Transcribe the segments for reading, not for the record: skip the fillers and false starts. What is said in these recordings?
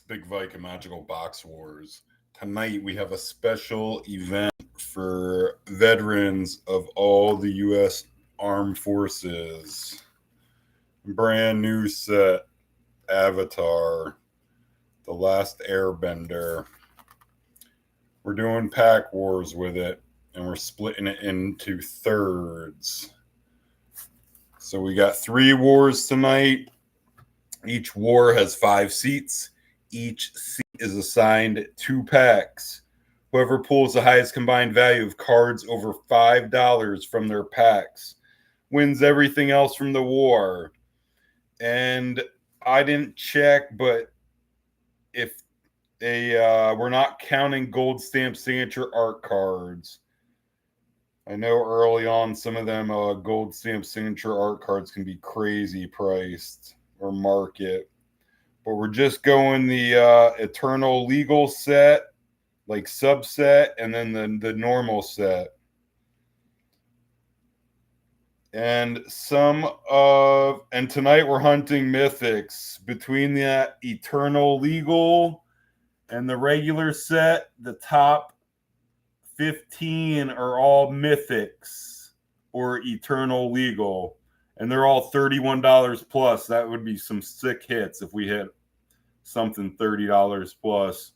Big Viking Magical Box Wars. Tonight we have a special event for veterans of all the U.S. Armed Forces. Brand new set, Avatar, The Last Airbender. We're doing pack wars with it, and we're splitting it into thirds. So we got 3 wars tonight. Each war has 5 seats. Each seat is assigned 2 packs. Whoever pulls the highest combined value of cards over $5 from their packs wins everything else from the war. And I didn't check, but if we're not counting gold stamp signature art cards. I know early on some of them gold stamp signature art cards can be crazy priced or market. But we're just going the Eternal Legal set, like subset, and then the normal set. And tonight we're hunting Mythics. Between the Eternal Legal and the regular set, the top 15 are all Mythics or Eternal Legal. And they're all $31 plus. That would be some sick hits if we hit something $30 plus.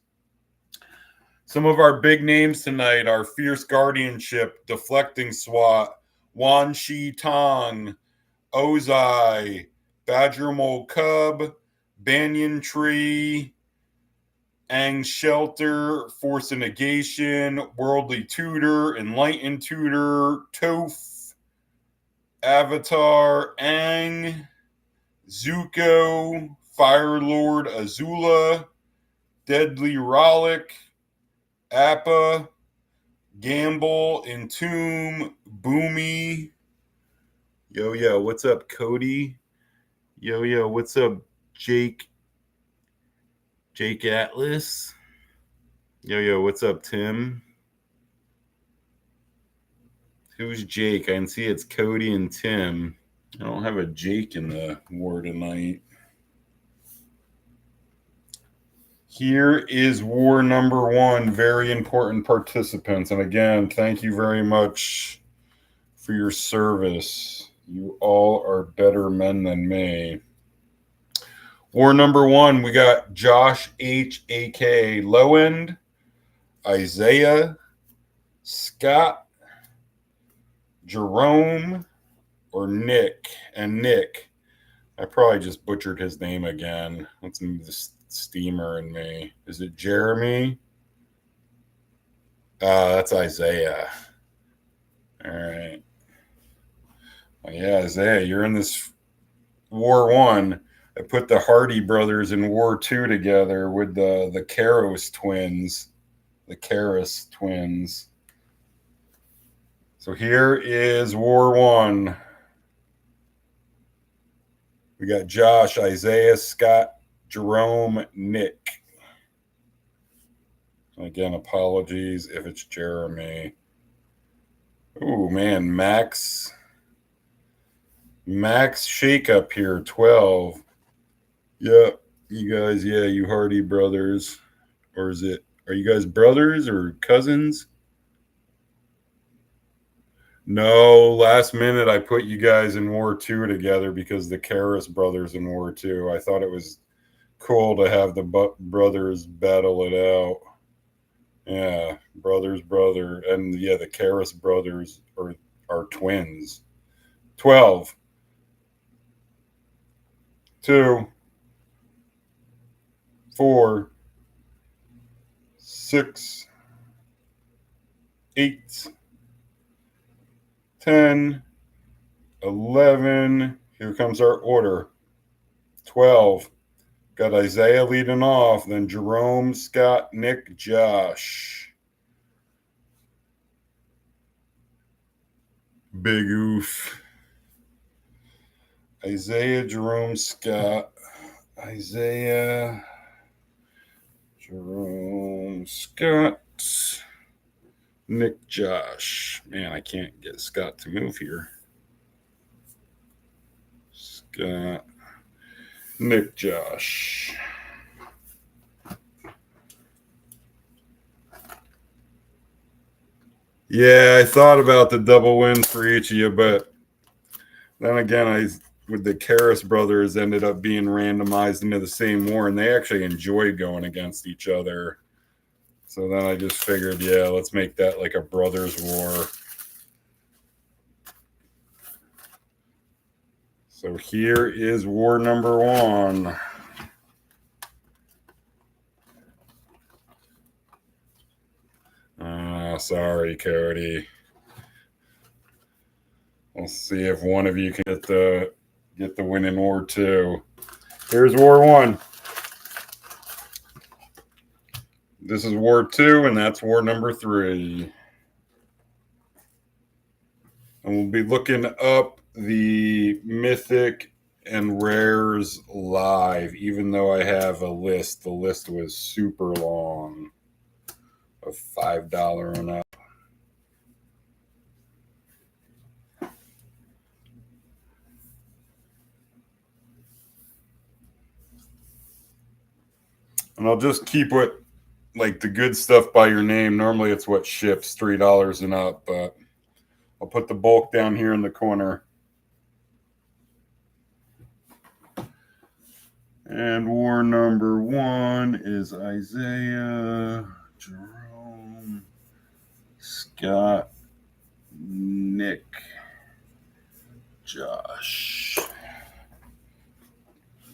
Some of our big names tonight are Fierce Guardianship, Deflecting SWAT, Wan Shi Tong, Ozai, Badger Mole Cub, Banyan Tree, Ang Shelter, Force of Negation, Worldly Tutor, Enlightened Tutor, Toph, Avatar, Ang, Zuko, Fire Lord Azula, Deadly Rollick, Appa, Gamble, Entomb, Boomy. Yo, what's up, Cody? Yo, what's up, Jake? Jake Atlas. Yo, what's up, Tim? Who's Jake? I can see it's Cody and Tim. I don't have a Jake in the war tonight. Here is war number 1. Very important participants. And again, thank you very much for your service. You all are better men than me. War number 1, we got Josh H, a.k.a. Low End, Isaiah, Scott, Jerome, or Nick. And Nick, I probably just butchered his name again. Let's move this steamer in me. Is it Jeremy? That's Isaiah. All right. Well, yeah, Isaiah, you're in this War 1. I put the Hardy brothers in War 2 together with the Karras twins. The Karras twins. So here is War 1. We got Josh, Isaiah, Scott, Jerome, Nick. Again, apologies if it's Jeremy. Oh, man, Max shake up here, 12. Yep, you guys, you Hardy brothers. Or are you guys brothers or cousins? No, last minute I put you guys in War 2 together because the Karras brothers in War 2. I thought it was cool to have the brothers battle it out. Yeah, brother. And yeah, the Karras brothers are twins. 12. 2. 4. 6. 8. 10. 11. Here comes our order. 12. Got Isaiah leading off, then Jerome, Scott, Nick, Josh. Big oof. Isaiah, Jerome, Scott. Isaiah, Jerome, Scott, Nick, Josh. Man, I can't get Scott to move here. Scott, Nick, Josh. Yeah, I thought about the double wins for each of you, but then again, with the Karras brothers ended up being randomized into the same war, and they actually enjoy going against each other. So then I just figured, yeah, let's make that like a brothers war. So here is war number 1. Sorry, Cody. We'll see if one of you can get the win in War 2. Here's War 1. This is War 2, and that's War number 3. And we'll be looking up the Mythic and Rares live, even though I have a list. The list was super long of $5 and up. And I'll just keep what, like the good stuff by your name. Normally it's what ships, $3 and up, but I'll put the bulk down here in the corner. And war number 1 is Isaiah, Jerome, Scott, Nick, Josh.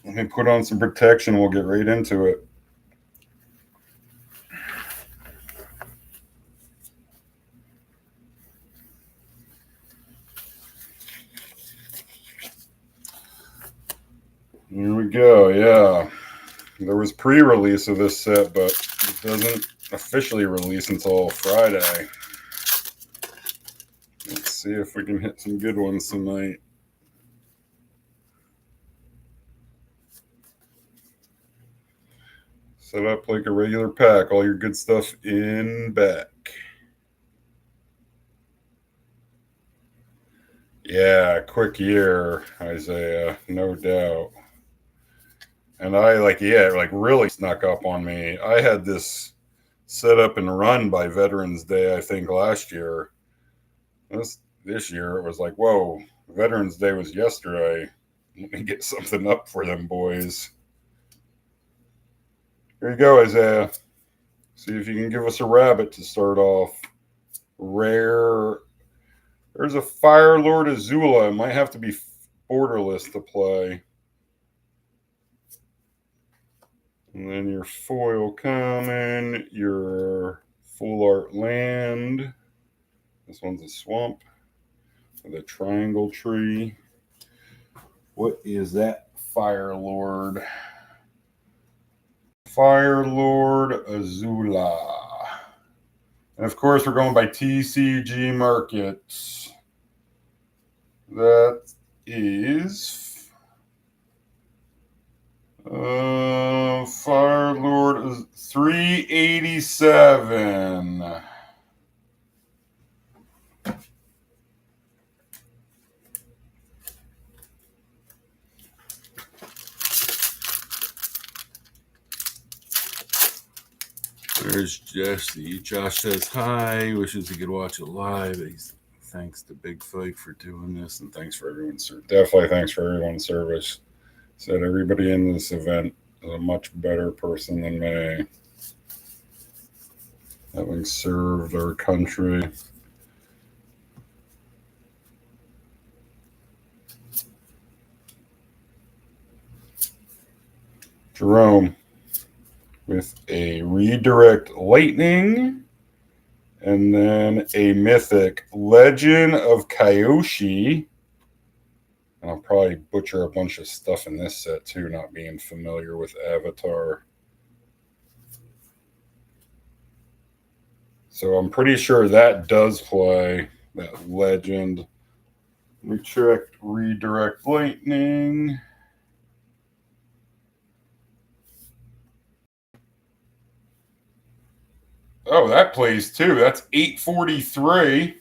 Let me put on some protection. We'll get right into it. Here we go. Yeah. There was pre-release of this set, but it doesn't officially release until Friday. Let's see if we can hit some good ones tonight. Set up like a regular pack. All your good stuff in back. Yeah, quick year, Isaiah, no doubt. And I really snuck up on me. I had this set up and run by Veterans Day, I think, last year. This year it was like, whoa, Veterans Day was yesterday. Let me get something up for them boys. Here you go, Isaiah. See if you can give us a rabbit to start off. Rare. There's a Fire Lord Azula. It might have to be borderless to play. And then your foil common, your full art land. This one's a swamp with a triangle tree. What is that Fire Lord? Fire Lord Azula. And of course, we're going by TCG MRKT. That is Fire Lord is 387. There's Jesse. Josh says hi. Wishes he could watch it live. He's thanks to Big Fight for doing this, and thanks for everyone's service. Definitely thanks for everyone's service. Said everybody in this event is a much better person than me, having served our country. Jerome with a redirect lightning, and then a mythic Legend of Kyoshi. And I'll probably butcher a bunch of stuff in this set too, not being familiar with Avatar. So I'm pretty sure that does play, that Legend. Let me check redirect lightning. Oh, that plays too. That's 843.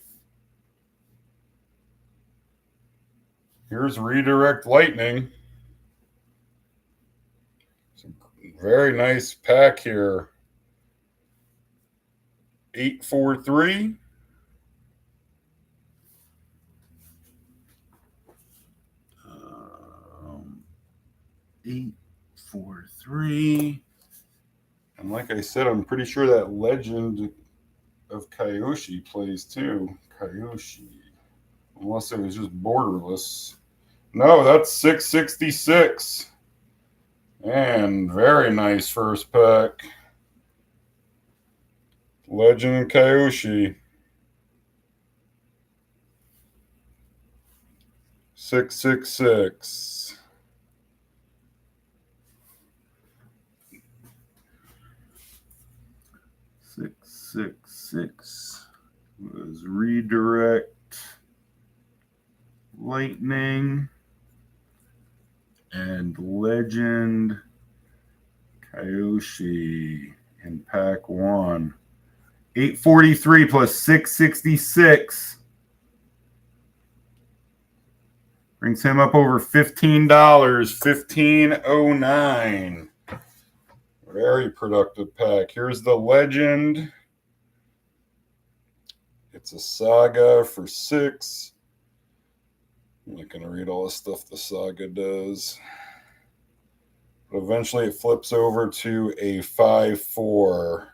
Here's redirect lightning. Some very nice pack here. 843. 843. And like I said, I'm pretty sure that Legend of Kyoshi plays too. Kyoshi. Unless it was just borderless. No, that's 666. And very nice first pack. Legend Kyoshi. 666. Six was redirect, lightning, and legend Kyoshi in pack 1. 843 plus 666 brings him up over $15. 1509. Very productive pack. Here's the legend. It's a saga for 6. I'm not going to read all the stuff the saga does. But eventually it flips over to a 5/4.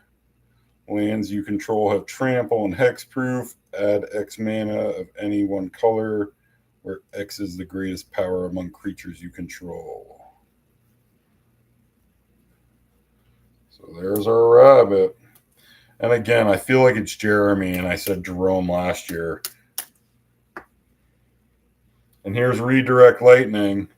Lands you control have trample and hexproof. Add X mana of any one color, where X is the greatest power among creatures you control. So there's our rabbit. And again, I feel like it's Jeremy, and I said Jerome last year. And here's Redirect Lightning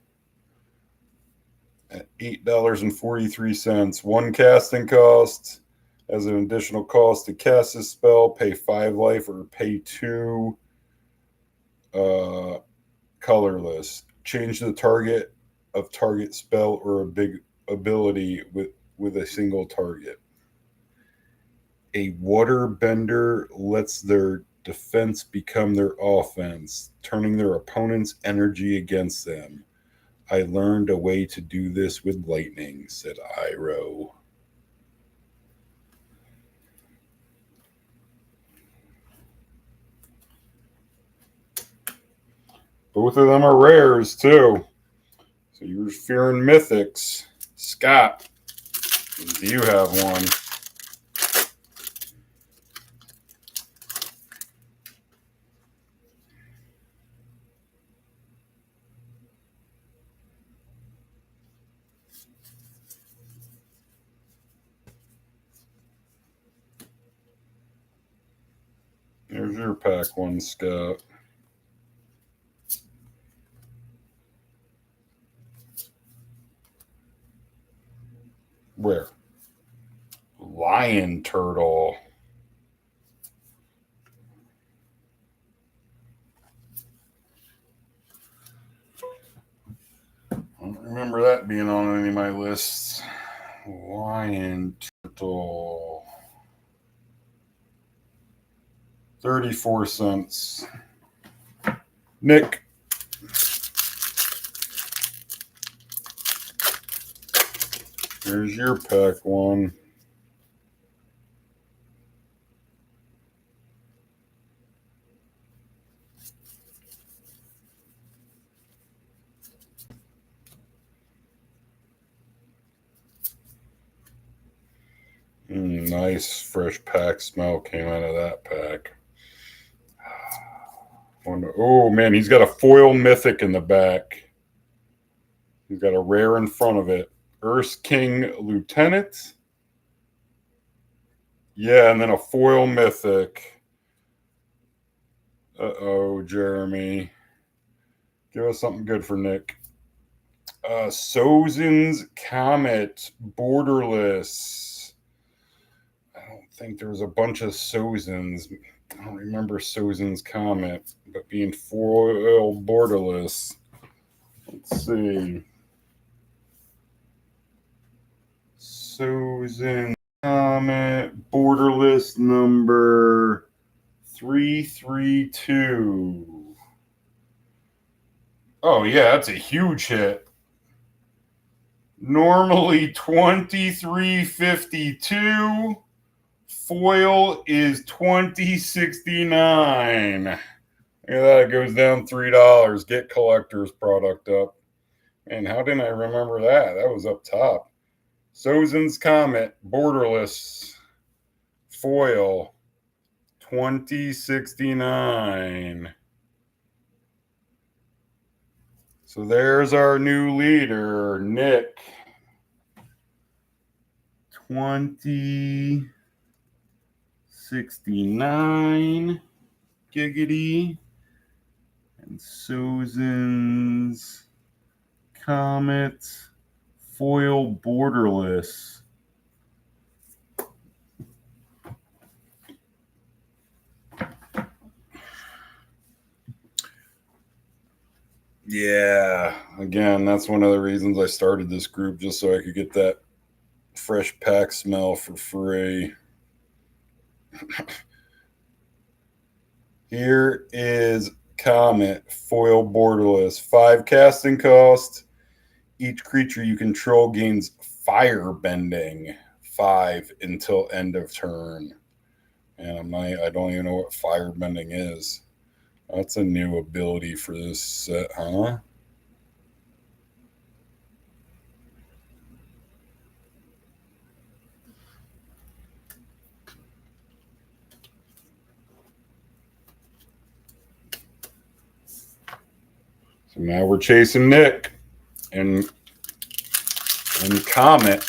at $8.43. 1 casting cost. As an additional cost to cast this spell, pay 5 life or pay 2 colorless. Change the target of target spell or a big ability with a single target. A waterbender lets their defense become their offense, turning their opponent's energy against them. I learned a way to do this with lightning, said Iroh. Both of them are rares, too. So you're fearing Mythics. Scott, do you have one? Here's your pack 1, Scott. Where? Lion Turtle. I don't remember that being on any of my lists. Lion Turtle. 34 cents. Nick. Here's your pack 1. Nice fresh pack smell came out of that pack. Oh man, he's got a foil mythic in the back. He's got a rare in front of it. Earth King Lieutenant. Yeah, and then a foil mythic. Uh-oh, Jeremy. Give us something good for Nick. Sozin'sComet borderless. I don't think there was a bunch of Sozins. I don't remember Sozin'sComet, but being foil borderless. Let's see. Sozin'sComet borderless number 332. Oh, yeah, that's a huge hit. Normally 2352. Foil is 2069. Look at that, it goes down $3. Get collector's product up. And how didn't I remember that? That was up top. Sozin'sComet borderless foil 2069. So there's our new leader, Nick. 2069 giggity. And Sozin's Comet foil borderless. Yeah, again, that's one of the reasons I started this group, just so I could get that fresh pack smell for free. Here is Comet foil borderless. 5 casting cost. Each creature you control gains fire bending 5 until end of turn. And I don't even know what fire bending is. That's a new ability for this set, huh? So now we're chasing Nick and Comet.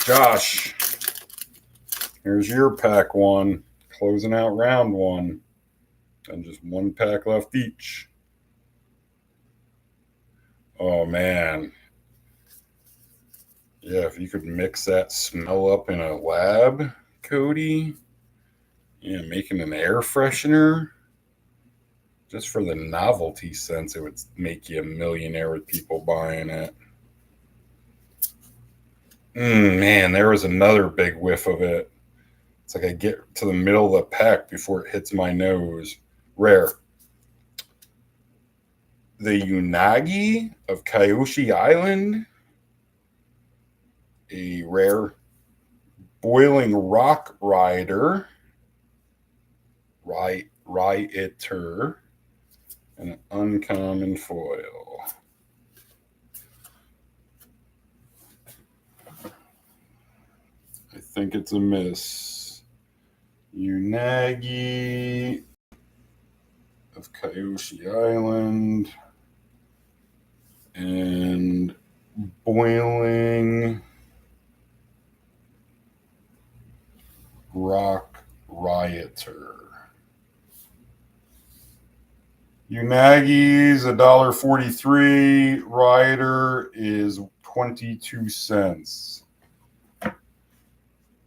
Josh, here's your pack 1, closing out round 1. And just 1 pack left each. Oh, man. Yeah, if you could mix that smell up in a lab, Cody. Yeah, making an air freshener. Just for the novelty sense, it would make you a millionaire with people buying it. Man, there was another big whiff of it. It's like I get to the middle of the pack before it hits my nose. Rare. The Unagi of Kyoshi Island. A rare Boiling Rock Rider. Rioter. And an uncommon foil. I think it's a miss. Unagi of Kyoshi Island. And Boiling Rock Rioter. Unagi's $1.43. Rioter is 22 cents.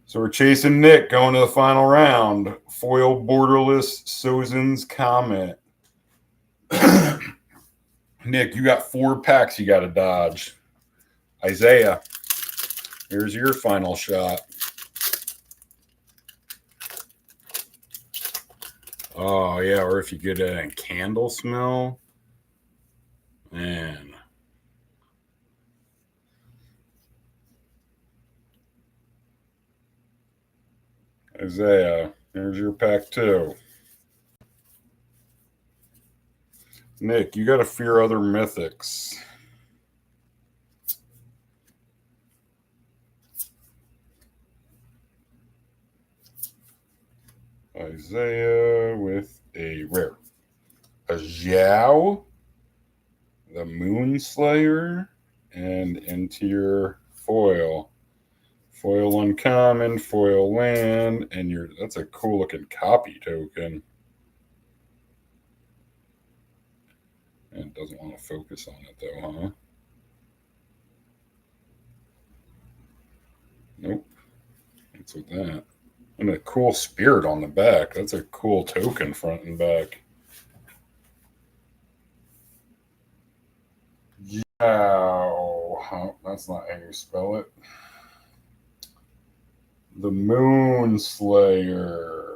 So we're chasing Nick going to the final round. Foil borderless Sozin'sComet. Nick, you got 4 packs you got to dodge. Isaiah, here's your final shot. Oh, yeah, or if you get a candle smell. Man. Isaiah, here's your pack 2. Nick, you got to fear other mythics. Isaiah with a rare. A Zhao, the Moonslayer, and interior foil. Foil uncommon, foil land, and that's a cool looking copy token. And it doesn't want to focus on it though, huh? Nope. What's with that? And a cool spirit on the back. That's a cool token front and back. Oh, that's not how you spell it. The Moonslayer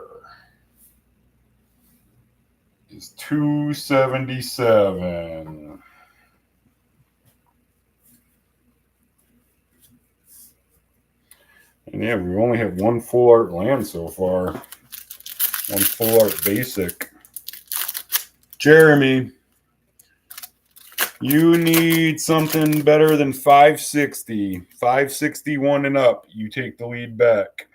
is $2.77. And yeah, we only have 1 full art land so far. 1 full art basic. Jeremy, You need something better than 560. 561 and up. You take the lead back.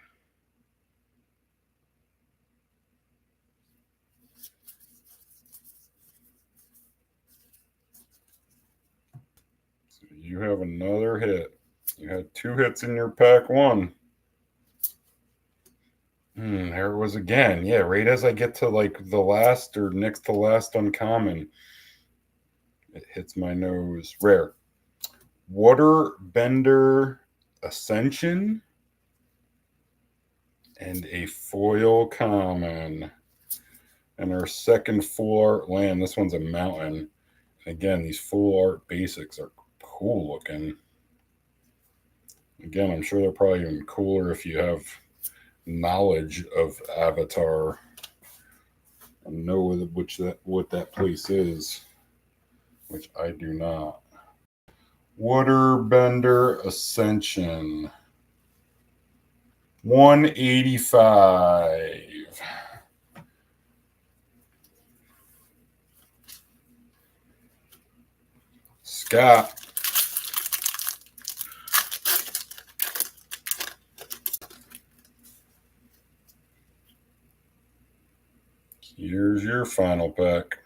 So you have another hit. You had 2 hits in your pack 1. There it was again. Yeah, right as I get to like the last or next to last uncommon, it hits my nose. Rare. Waterbender Ascension and a foil common. And our second full art land. This one's a mountain. And again, these full art basics are cool looking. Again, I'm sure they're probably even cooler if you have knowledge of Avatar and know what that place is, which I do not. Waterbender Ascension, 185. Scott. Here's your final pack.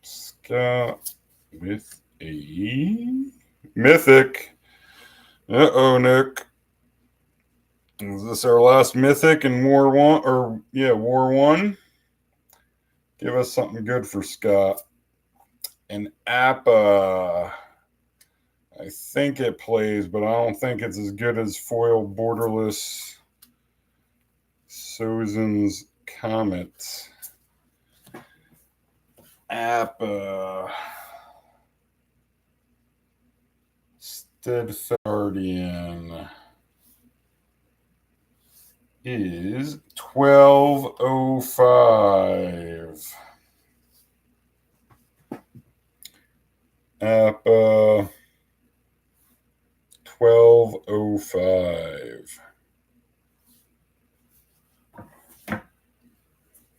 Scott with a Mythic. Uh-oh, Nick. Is this our last Mythic in War 1? Or, yeah, War 1? Give us something good for Scott. An Appa. I think it plays, but I don't think it's as good as FoilBrdrlss Sozin'sComet. Appa. Steadfast is 1205. Appa 1205.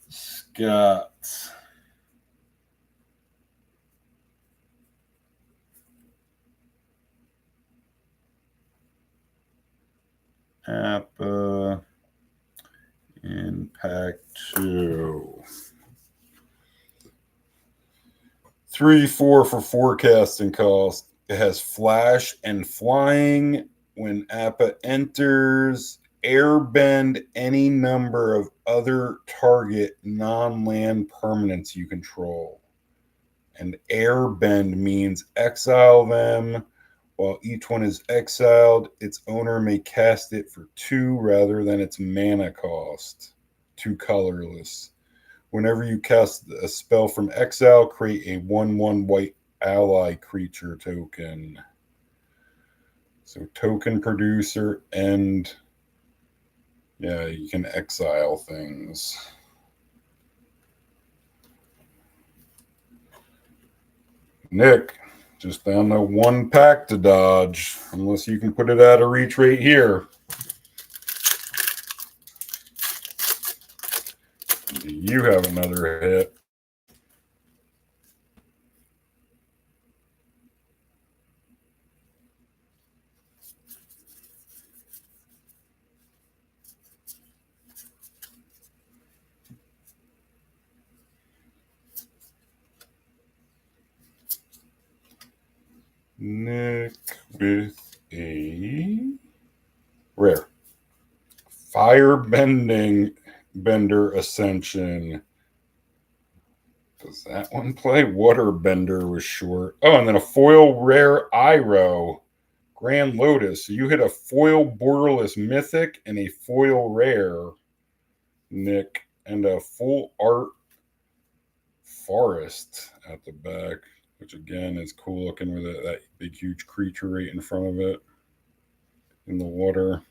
Scott. Appa in pack 2. 3-4 for forecasting cost. It has flash and flying. When Appa enters, airbend any number of other target non-land permanents you control. And airbend means exile them. While each one is exiled, its owner may cast it for 2 rather than its mana cost. 2 colorless. Whenever you cast a spell from exile, create a 1/1 white ally creature token. So token producer and yeah, you can exile things. Nick, just down to 1 pack to dodge, unless you can put it out of reach right here. You have another hit. Nick with a rare. Firebender Ascension. Does that one play? Waterbender was short. Oh, and then a foil rare Iroh. Grand Lotus. So you hit a FoilBrdrlss Mythic and a foil rare, Nick, and a full art forest at the back, which again is cool looking with that big huge creature right in front of it in the water.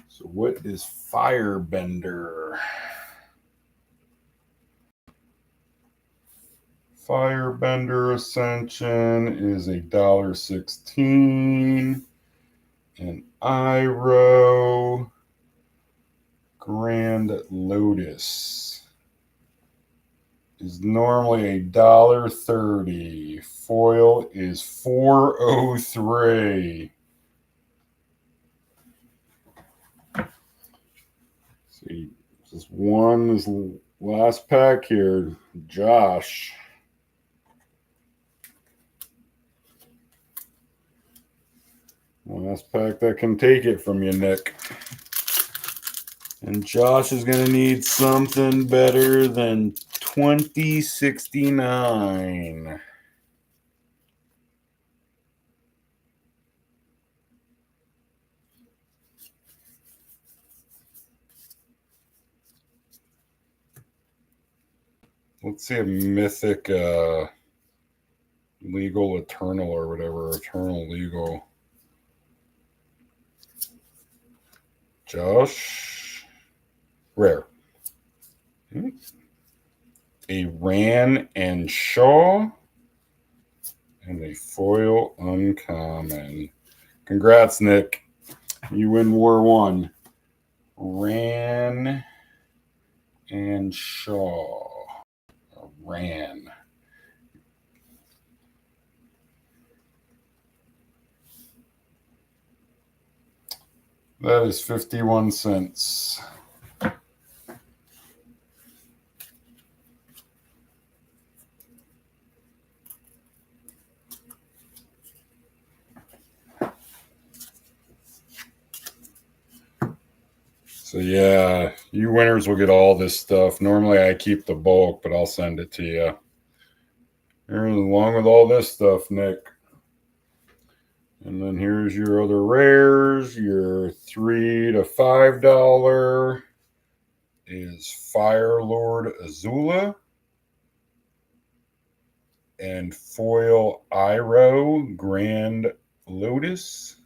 So what is Firebender? Firebender Ascension is $1.16. And Iro Grand Lotus is normally $1.30. Foil is $4.03. See, this last pack here. Josh. Last pack that can take it from you, Nick. And Josh is going to need something better than 2069. Let's see a mythic legal eternal or whatever. Eternal legal. Josh. Rare. A Ran and Shaw. And a foil uncommon. Congrats, Nick. You win War 1. Ran and Shaw. Ran. That is 51 cents. So yeah, you winners will get all this stuff. Normally I keep the bulk, but I'll send it to you. Along with all this stuff, Nick. And then here's your other rares. Your $3 to $5 is Fire Lord Azula and foil Iro Grand Lotus.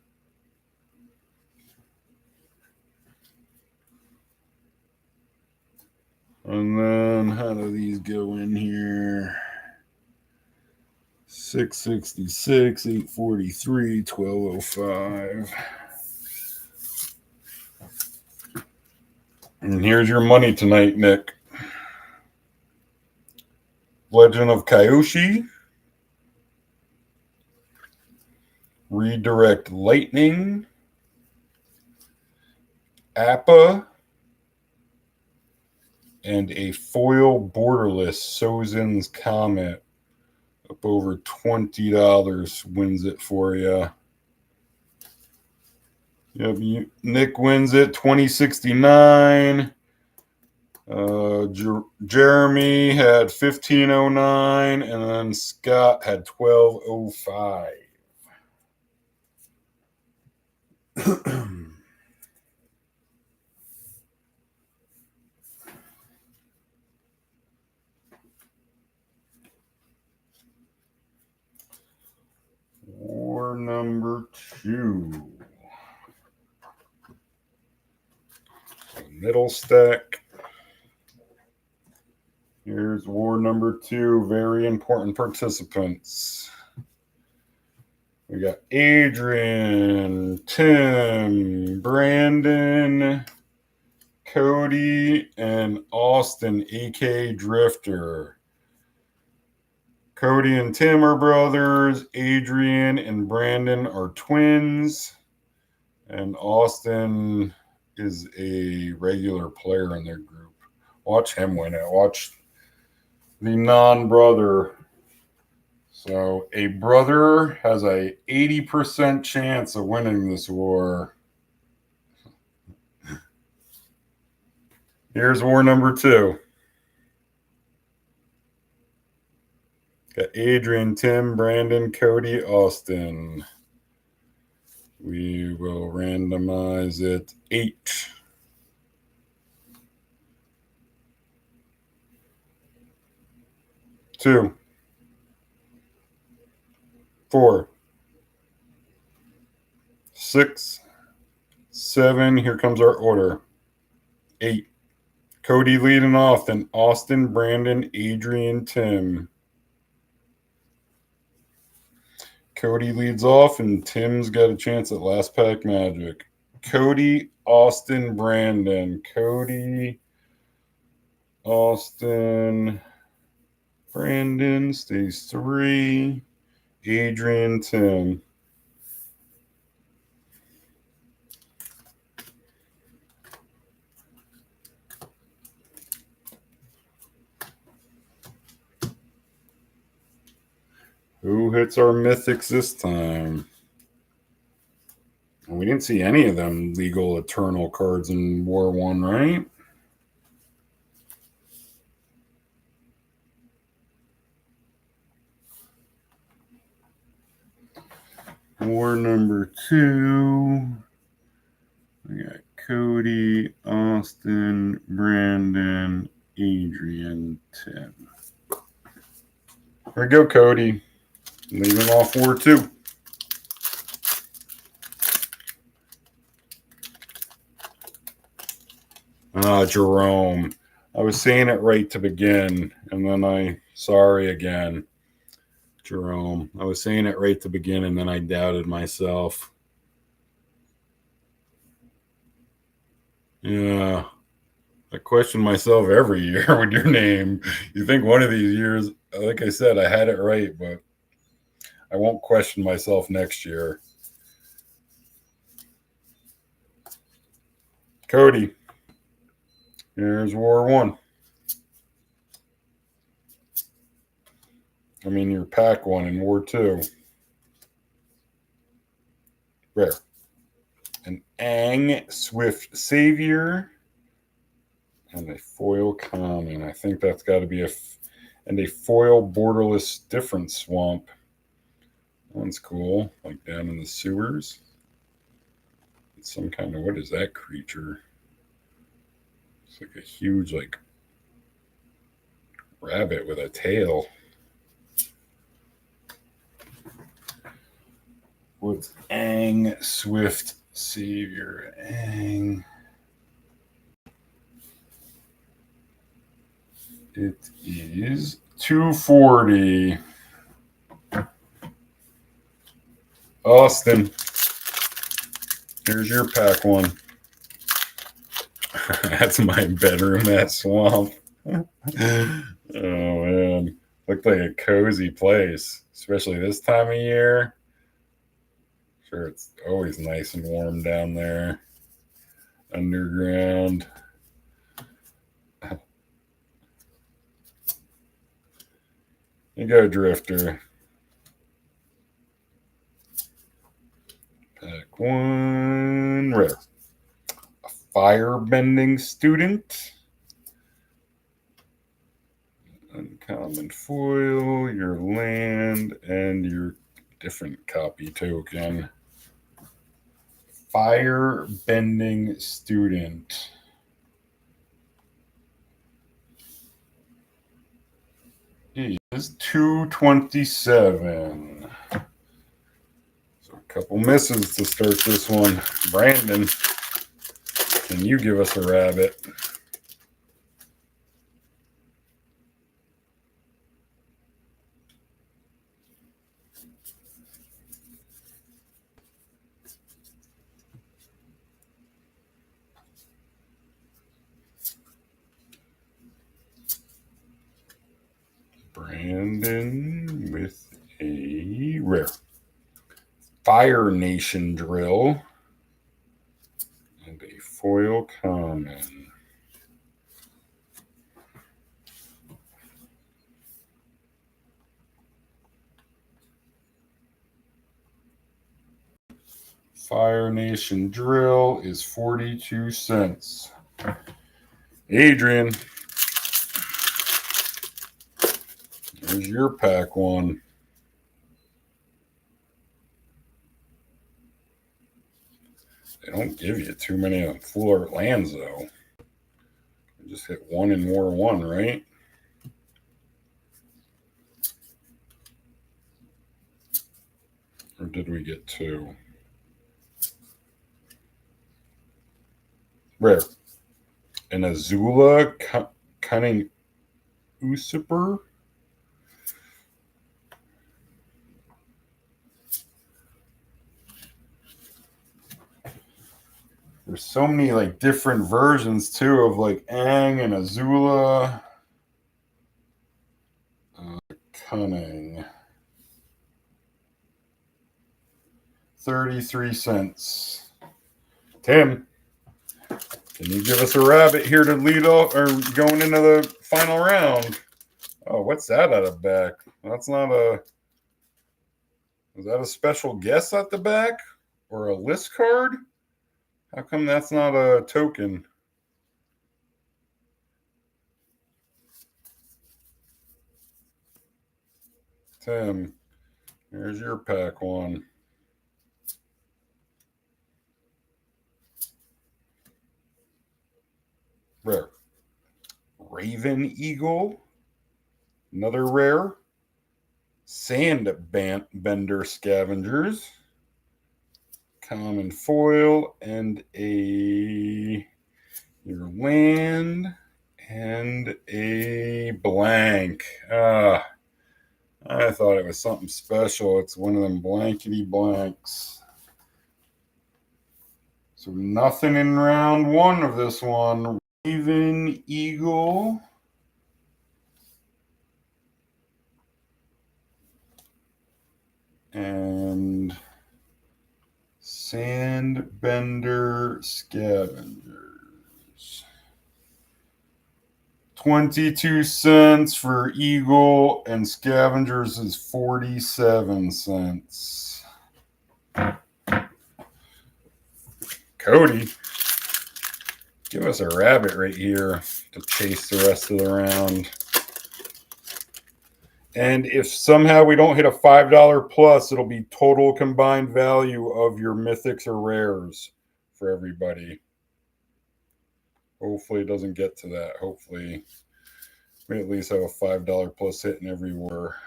And then how do these go in here? 666, 843, 1205. And here's your money tonight, Nick. Legend of Kyoshi. Redirect Lightning. Appa. And a foil borderless Sozin'sComet. Up over $20 wins it for you. Yep, Nick wins it, 2069. Jeremy had 1509, and then Scott had 1205. War number 2. Middle stack. Here's war number 2. Very important participants. We got Adrian, Tim, Brandon, Cody, and Austin, a.k.a. Drifter. Cody and Tim are brothers. Adrian and Brandon are twins. And Austin is a regular player in their group. Watch him win it. Watch the non-brother. So a brother has a 80% chance of winning this war. Here's war number 2. Got Adrian, Tim, Brandon, Cody, Austin. We will randomize it 8. 2. 4. 6. 7. Here comes our order. 8. Cody leading off, then Austin, Brandon, Adrian, Tim. Cody leads off, and Tim's got a chance at last pack magic. Cody, Austin, Brandon. Cody, Austin, Brandon stays 3. Adrian, Tim. Who hits our Mythics this time? We didn't see any of them legal eternal cards in War 1, right? War number 2. We got Cody, Austin, Brandon, Adrian, Tim. There we go, Cody. Leaving off War 2. Jerome. I was saying it right to begin, and then sorry again. Jerome. I was saying it right to begin, and then I doubted myself. Yeah. I question myself every year with your name. You think one of these years, like I said, I had it right, but I won't question myself next year. Cody. Here's War 1. I mean, your pack 1 in War 2. Rare. An Ang Swift Savior. And a foil common. I think that's got to be a foil borderless different swamp. That one's cool. Like down in the sewers. It's some kind of, what is that creature? It's like a huge, like, rabbit with a tail. What's Ang Swift Savior? Ang. It is $240. Austin, here's your pack 1. That's my bedroom, that swamp. Oh, man. Looked like a cozy place, especially this time of year. Sure, it's always nice and warm down there. Underground. You go, Drifter. Pack 1. Rare. A Firebending Student. Uncommon foil, your land, and your different copy token. Firebending Student. He is $227. So a couple misses to start this one. Brandon, can you give us a rabbit? Brandon with a rare. Fire Nation Drill. And a foil common. Fire Nation Drill is 42 cents. Adrian. Here's your pack 1. They don't give you too many of Full Art lands, though. You just hit 1 in War 1, right? Or did we get 2? Rare. An Azula Cunning Usurper. There's so many like different versions too of like Aang and Azula. Cunning. 33 cents. Tim, can you give us a rabbit here to lead off or going into the final round? Oh, what's that at the back? That's not a. Is that a special guest at the back or a list card? How come that's not a token? Tim, here's your pack one. Rare. Raven Eagle. Another rare. Sandbender Scavengers. Common foil and your land and a blank. I thought it was something special. It's one of them blankety blanks. So nothing in round one of this one. Raven Eagle. And Sandbender Scavengers. 22 cents for Eagle, and Scavengers is 47 cents. Cody, give us a rabbit right here to chase the rest of the round. And if somehow we don't hit a $5 plus, it'll be total combined value of your mythics or rares for everybody. Hopefully it doesn't get to that. Hopefully we at least have a $5 plus hit in every war.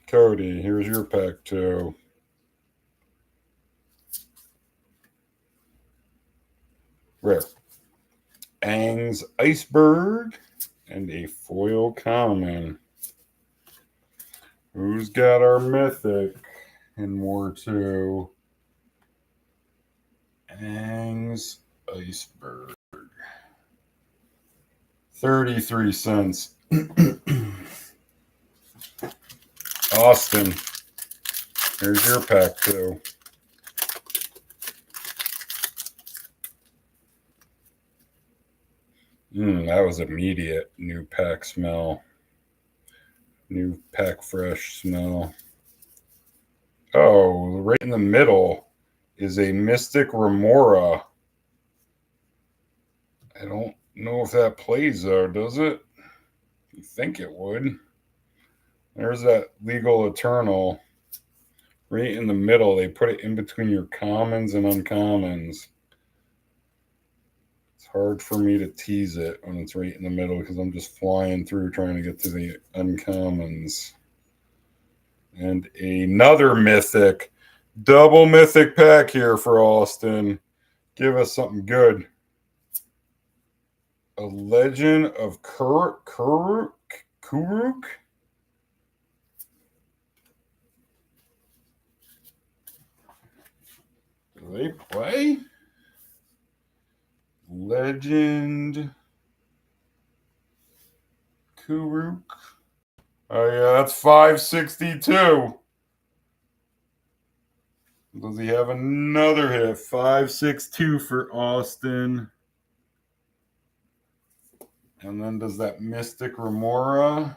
Cody, here's your pack too. Rare. Aang's Iceberg and a foil common. Who's got our mythic in War 2? Aang's Iceberg. 33 cents. Austin, here's your pack too. That was immediate. New pack smell. New pack fresh smell. Oh, right in the middle is a MysticRemora. I don't know if that plays though, does it? You think it would. There's that Legal Eternal. Right in the middle. They put it in between your commons and uncommons. It's hard for me to tease it when it's right in the middle because I'm just flying through trying to get to the uncommons. And another mythic. Double mythic pack here for Austin. Give us something good. A Legend of Kuruk? Do they play? Legend Kuruk. Oh yeah, that's 562. Does he have another hit? 562 for Austin. And then does that MysticRemora?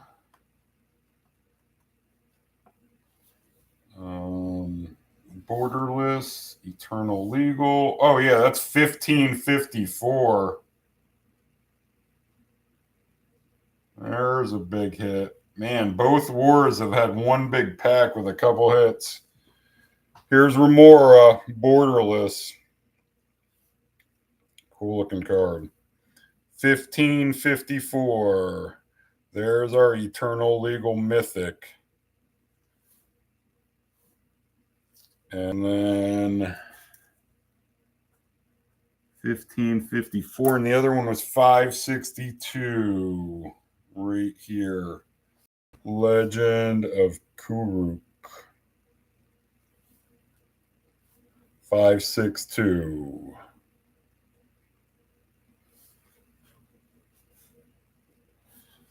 Borderless, Eternal Legal. Oh yeah, that's 1554. There's a big hit. Man, both wars have had one big pack with a couple hits. Here's Remora, Borderless. Cool looking card. 1554. There's our Eternal Legal Mythic. And then 1554. And the other one was 562 right here. Legend of Kuruk. 562.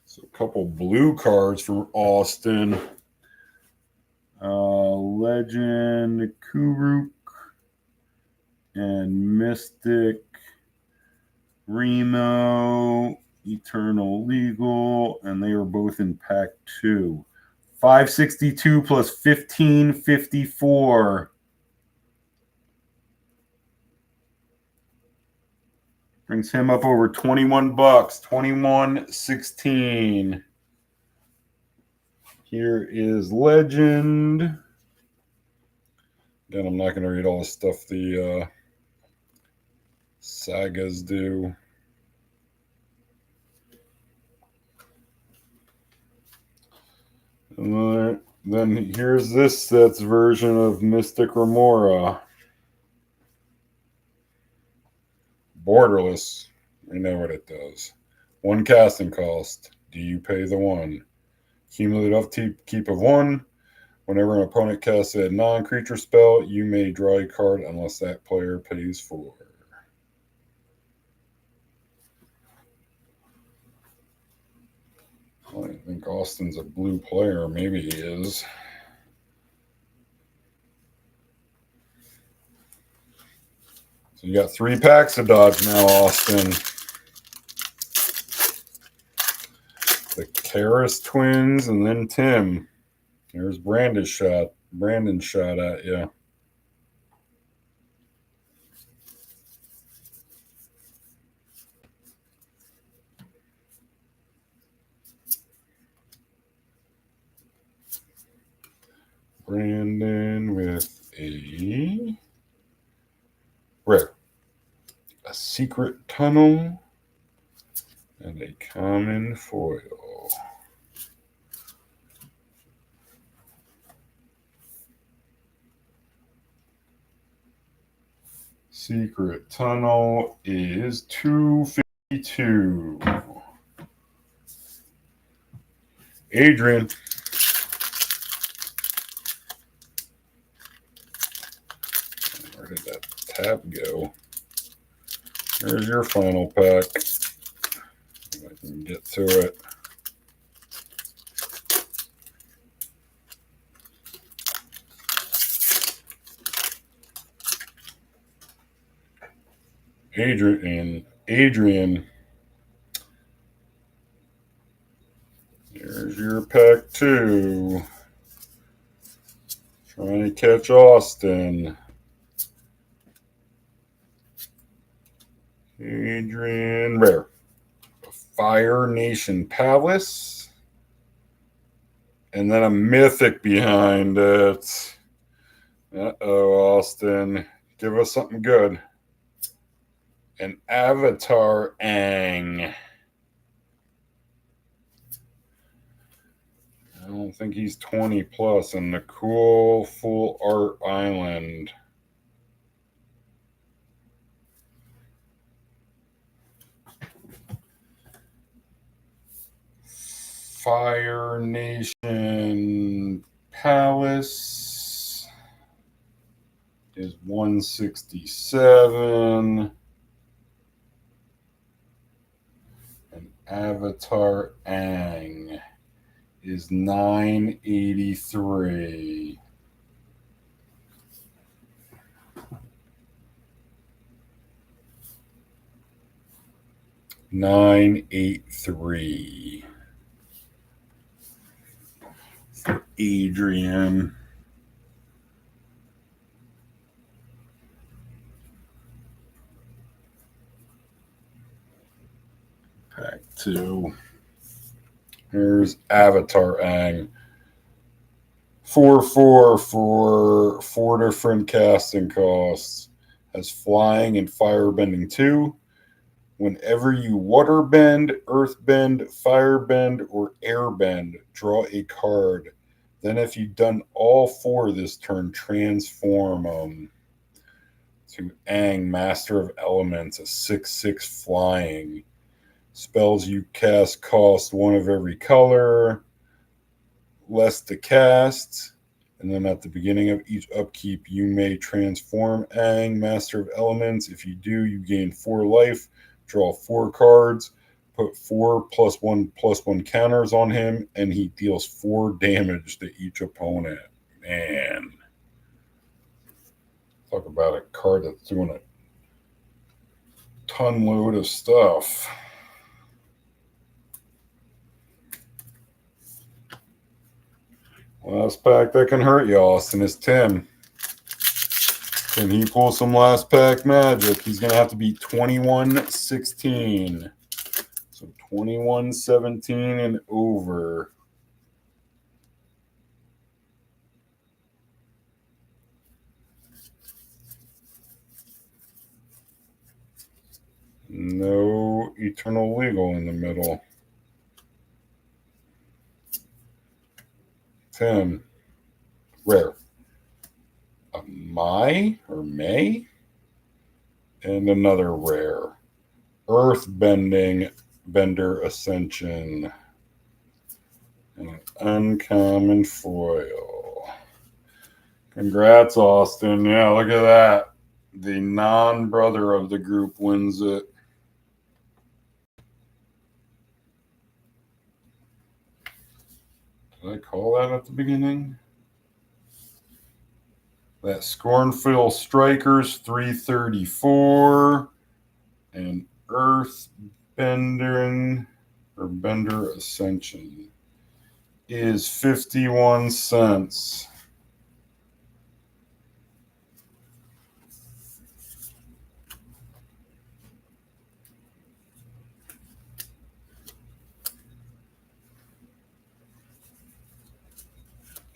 So a couple blue cards from Austin. Legend Kuruk and MysticRemora, Eternal Legal, and they are both in pack 2. 562 plus 1554. Brings him up over 21 bucks. 21.16. Here is Legend. Again, I'm not going to read all the stuff the sagas do. And then here's this set's version of MysticRemora. Borderless. We know what it does. 1 casting cost. Do you pay the 1? Cumulative keep of 1. Whenever an opponent casts a non-creature spell, you may draw a card unless that player pays 4. I think Austin's a blue player. Maybe he is. So you got 3 packs to dodge now, Austin. The Karras twins and then Tim. There's Brandon's shot at you. Brandon with a rare, a secret tunnel, and a common foil. Secret tunnel is 252. Adrian. Where did that tab go? There's your final pack. If I can get to it. Adrian. Here's your pack 2. Trying to catch Austin. Adrian rare. Fire Nation Palace. And then a mythic behind it. Uh-oh, Austin. Give us something good. An Avatar Aang. I don't think he's 20 plus. And the cool full art island. Fire Nation Palace is 167. And Avatar Aang is 983. $983 for Adrian. Pack 2. Here's Avatar Aang. 4/4 for 4 different casting costs. Has flying and firebending 2. Whenever you waterbend, earthbend, firebend, or airbend, draw a card. Then if you've done all 4 this turn, transform them to Aang, Master of Elements, a 6/6 flying. Spells you cast cost 1 of every color. less to cast. And then at the beginning of each upkeep, you may transform Aang, Master of Elements. If you do, you gain 4 life, draw 4 cards, put 4 +1/+1 counters on him, and he deals 4 damage to each opponent. Man. Talk about a card that's doing a ton load of stuff. Last pack that can hurt you, Austin, is Tim. Can he pull some last pack magic? He's going to have to be 21-16. So 21-17 and over. No Eternal Legal in the middle. Tim. Rare. A May? And another rare. Earthbending Bender Ascension. And an uncommon foil. Congrats, Austin. Yeah, look at that. The non-brother of the group wins it. Did I call that at the beginning? That Scornful Strikers 334 and Earthbender or Bender Ascension is 51 cents.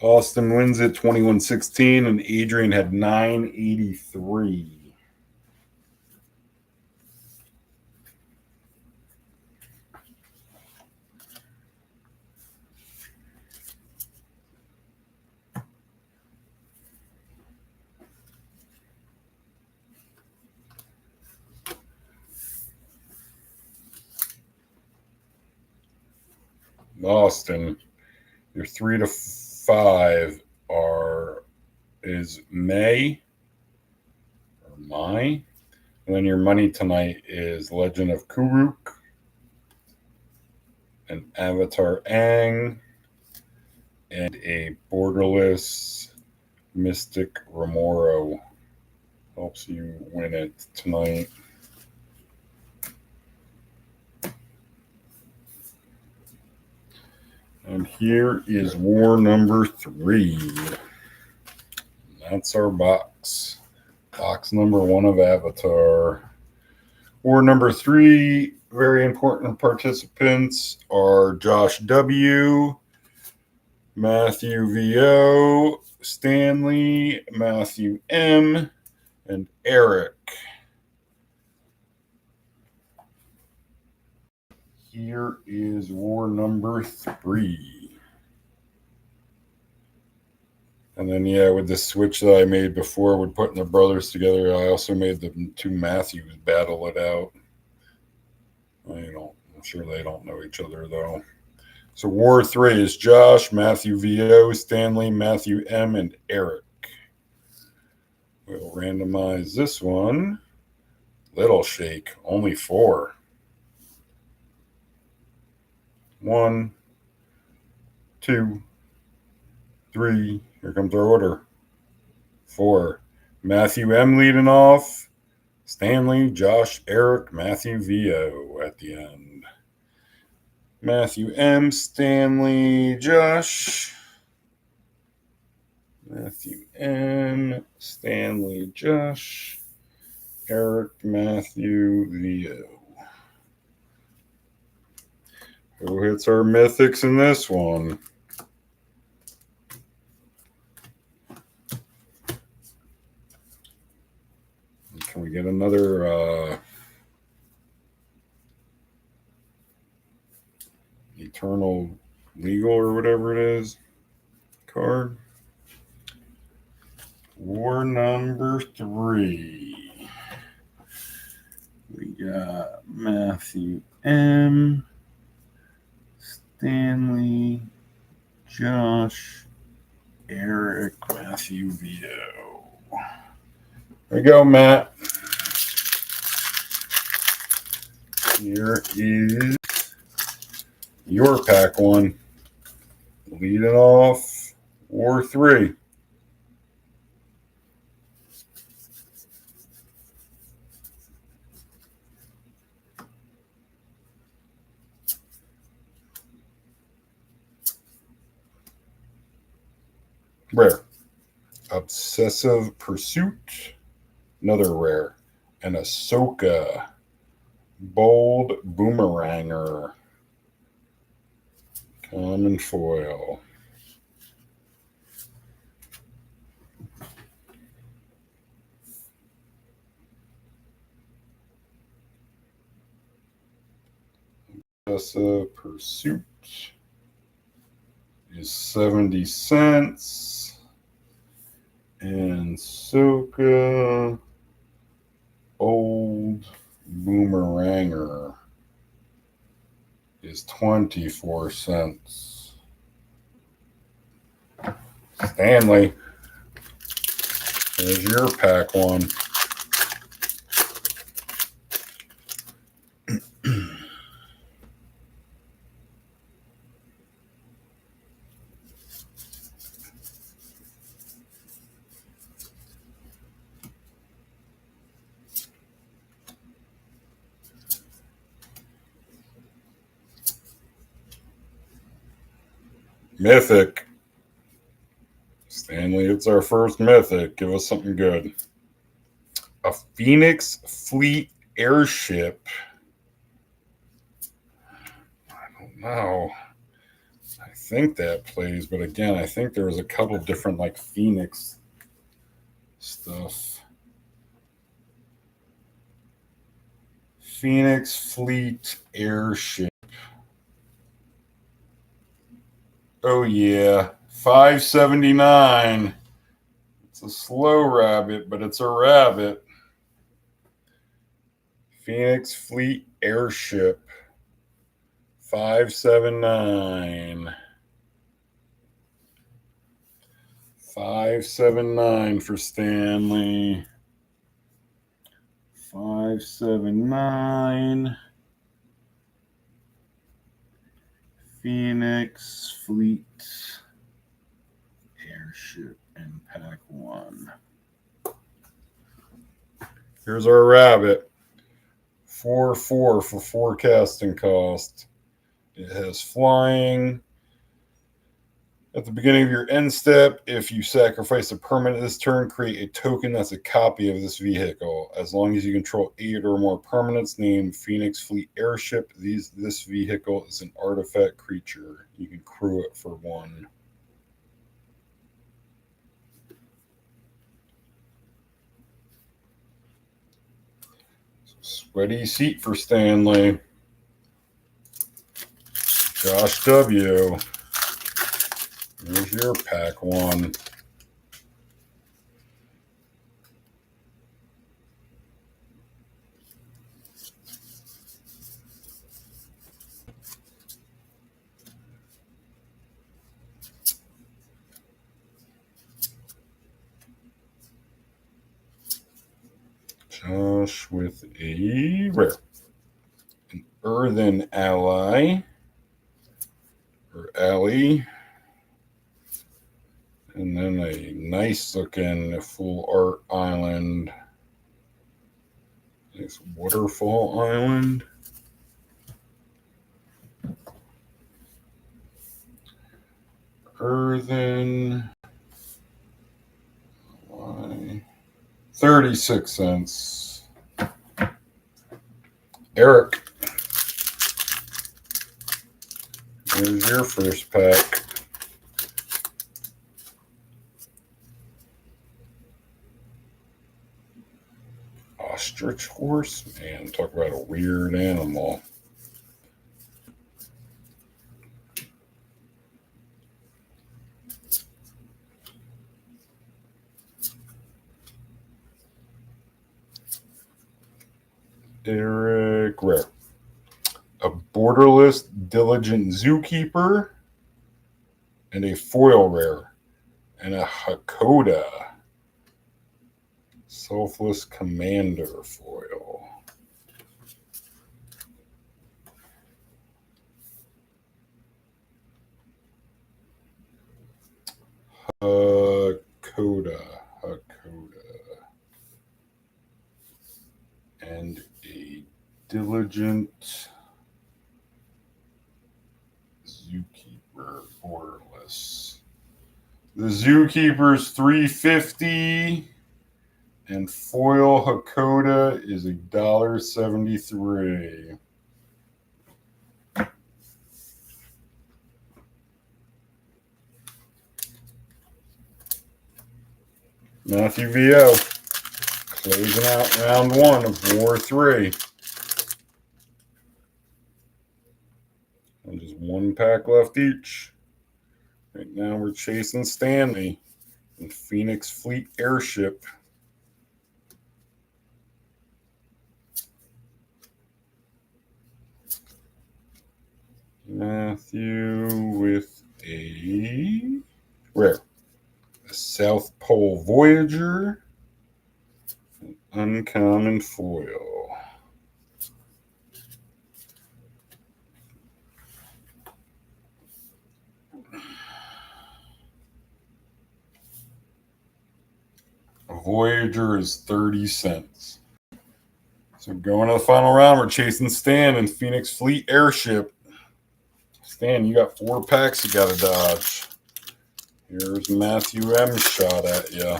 Austin wins it 21-16, and Adrian had 983. Austin, your 3 to 5 is May or Mai, and then your money tonight is Legend of Kuruk, an Avatar Aang, and a borderless MysticRemora. Helps you win it tonight. And here is war number 3. That's our box. Box number 1 of Avatar. War number 3, very important participants are Josh W., Matthew V.O., Stanley, Matthew M., and Eric. Here is war number 3. And then, yeah, with the switch that I made before with putting the brothers together, I also made the 2 Matthews battle it out. I'm sure they don't know each other, though. So war 3 is Josh, Matthew V.O., Stanley, Matthew M., and Eric. We'll randomize this one. Little shake, only 4. 1, 2, 3. Here comes our order. 4. Matthew M. leading off. Stanley, Josh, Eric, Matthew V.O. at the end. Matthew M., Stanley, Josh. Matthew M., Stanley, Josh. Eric, Matthew, V.O. Who hits our mythics in this one? Can we get another Eternal Legal or whatever it is card? War number 3. We got Matthew M., Stanley, Josh, Eric, Matthew, Vito. There you go, Matt. Here is your pack one. Leading off, War 3. Rare. Obsessive Pursuit. Another rare. And Ahsoka. Bold Boomeranger. Common foil. Obsessive Pursuit is 70 cents. And Ahsoka Old Boomeranger is 24 cents. Stanley, there's your pack one. Mythic. Stanley, it's our first Mythic. Give us something good. A Phoenix Fleet airship. I don't know. I think that plays, but again, I think there was a couple different like Phoenix stuff. Phoenix Fleet airship. Oh yeah, $5.79. It's a slow rabbit, but it's a rabbit. Phoenix Fleet airship. $5.79. $5.79 for Stanley. $5.79. Phoenix Fleet airship in pack one. Here's our rabbit. 4/4 for forecasting cost. It has flying. At the beginning of your end step, if you sacrifice a permanent this turn, create a token that's a copy of this vehicle. As long as you control 8 or more permanents named Phoenix Fleet Airship, this vehicle is an artifact creature. You can crew it for 1. Sweaty seat for Stanley. Josh W. Here's your pack one. Josh with a rare. An Earthen Ally. Or Ally. And then a nice looking full art island. Nice waterfall island. Earthen. 36 cents. Eric. Here's your first pack. Ostrich horse? Man, talk about a weird animal. Derek Rare. A borderless diligent zookeeper and a foil rare, and a Hakoda. Selfless Commander foil. Hakoda. And a Diligent Zookeeper borderless. The Zookeeper's 350 and foil Hakoda is $1.73. Matthew VO closing out round 1 of War 3. And just 1 pack left each. Right now we're chasing Stanley and Phoenix Fleet Airship. Matthew with a rare. A South Pole Voyager. An uncommon foil. A Voyager is 30 cents. So going to the final round, we're chasing Stan and Phoenix Fleet Airship. Stan, you got 4 packs you got to dodge. Here's Matthew M. shot at you.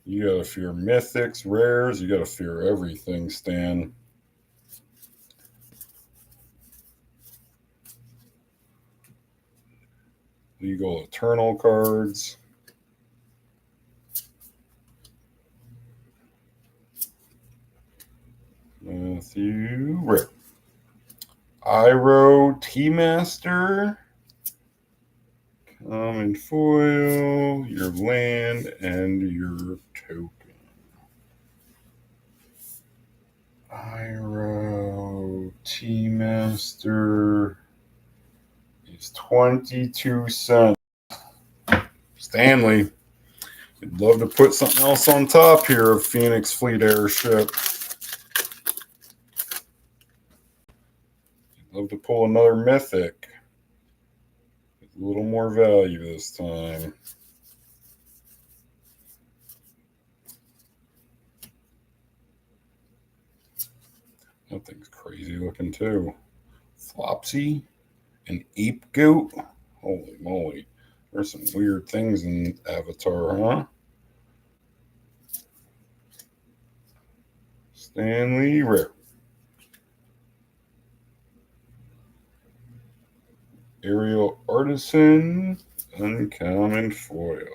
You got to fear Mythics, rares. You got to fear everything, Stan. Legal Eternal cards. Matthew Rare. Iro T-Master. Common foil, your land, and your token. Iro T-Master is 22 cents. Stanley, I'd love to put something else on top here of Phoenix Fleet Airship. I'd love to pull another Mythic. With a little more value this time. That thing's crazy looking too. Flopsy, an ape goat. Holy moly. There's some weird things in Avatar, huh? Stanley Rare. Aerial Artisan, uncommon foil.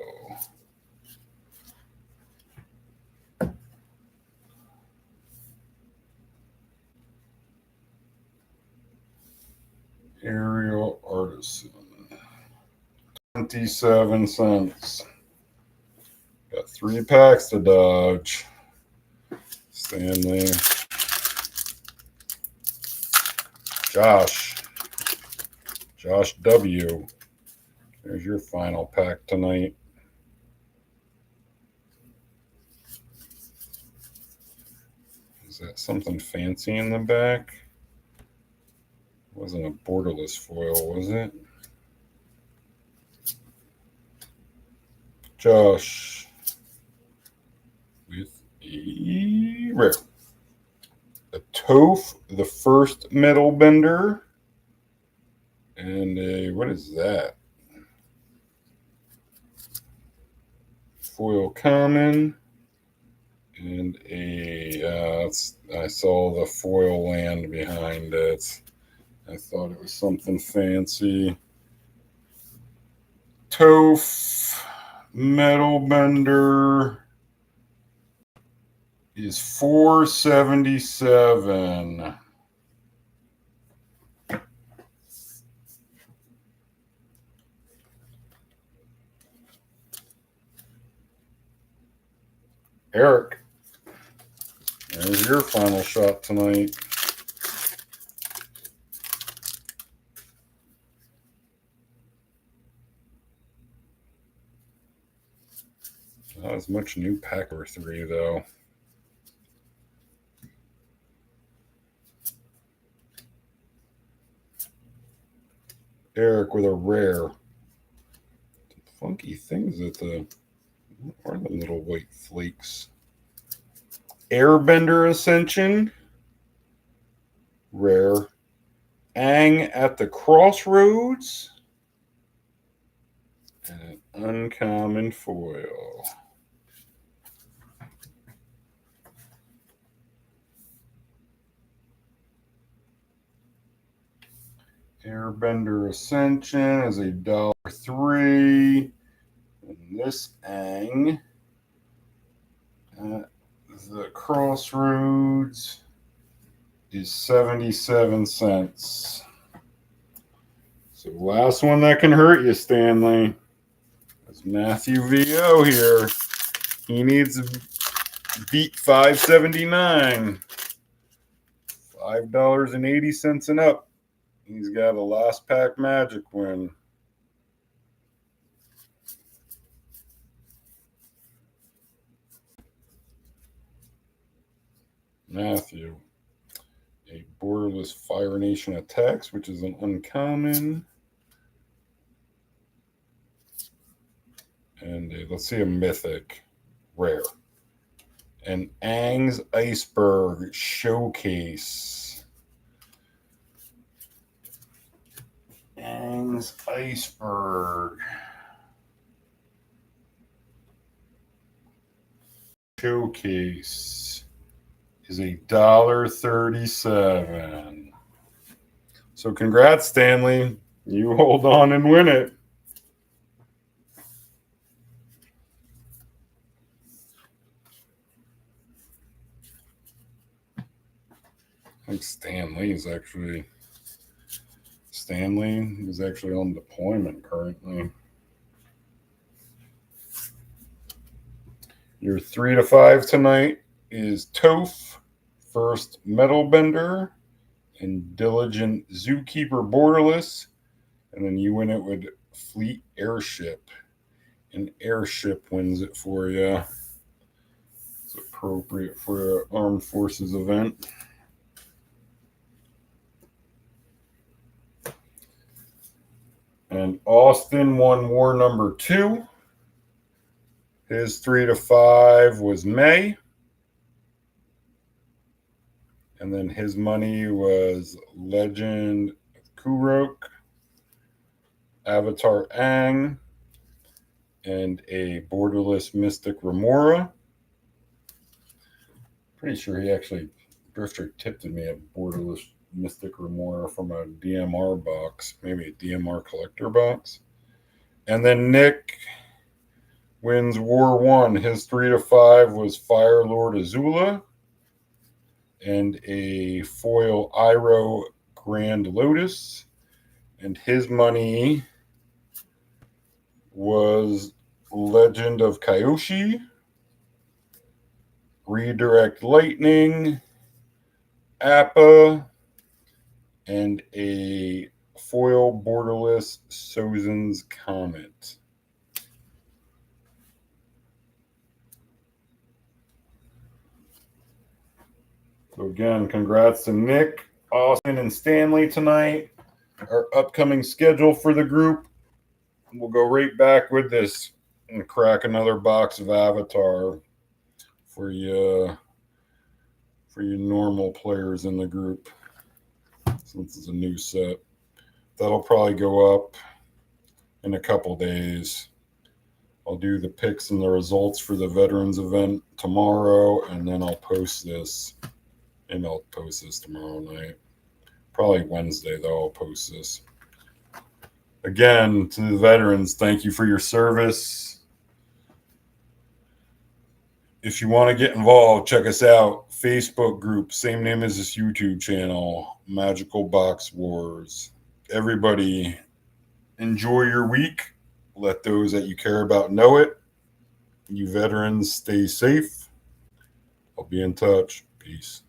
Aerial Artisan. 27 cents. Got 3 packs to dodge. Stanley. Josh W. There's your final pack tonight. Is that something fancy in the back? It wasn't a borderless foil, was it? Josh with a rare. A Toph, the first metal bender. And a, what is that? Foil common. And a, I saw the foil land behind it. I thought it was something fancy. Toph metal bender is $4.77. Eric. All There's your final shot tonight. Not as much new Packer 3, though. Eric with a rare. Funky things at the... What are the little white flakes? Airbender Ascension. Rare. Aang at the Crossroads. And an uncommon foil. Airbender Ascension is $1.03. And this Aang at the Crossroads is 77 cents. So last one that can hurt you, Stanley. That's Matthew VO here. He needs to beat $5.79. $5.80 and up. He's got a last pack magic win. Matthew. A borderless Fire Nation attacks, which is an uncommon. And let's see a mythic. Rare. And Aang's Iceberg Showcase. Aang's Iceberg Showcase is $1.37. So congrats, Stanley. You hold on and win it. I think Stanley is actually on deployment currently. Your 3 to 5 tonight is Toph, First Metal Bender, and Diligent Zookeeper Borderless. And then you win it with Fleet Airship. An airship wins it for you. It's appropriate for an Armed Forces event. And Austin won war number 2. His 3 to 5 was May. And then his money was Legend Kurok, Avatar Aang, and a borderless MysticRemora. Pretty sure he actually Drifter tipped me a borderless MysticRemora from a DMR box, maybe a DMR collector box. And then Nick wins War 1. His 3 to 5 was Fire Lord Azula and a foil Iroh Grand Lotus. And his money was Legend of Kyoshi, Redirect Lightning, Appa, and a foil borderless Sozin'sComet. So again, congrats to Nick, Austin, and Stanley tonight. Our upcoming schedule for the group, we'll go right back with this and crack another box of Avatar for you normal players in the group, since it's a new set. That'll probably go up in a couple days. I'll do the picks and the results for the veterans event tomorrow, and then I'll post this. And I'll post this tomorrow night. Probably Wednesday, though, I'll post this. Again, to the veterans, thank you for your service. If you want to get involved, check us out. Facebook group, same name as this YouTube channel, Magical Box Wars. Everybody, enjoy your week. Let those that you care about know it. You veterans, stay safe. I'll be in touch. Peace.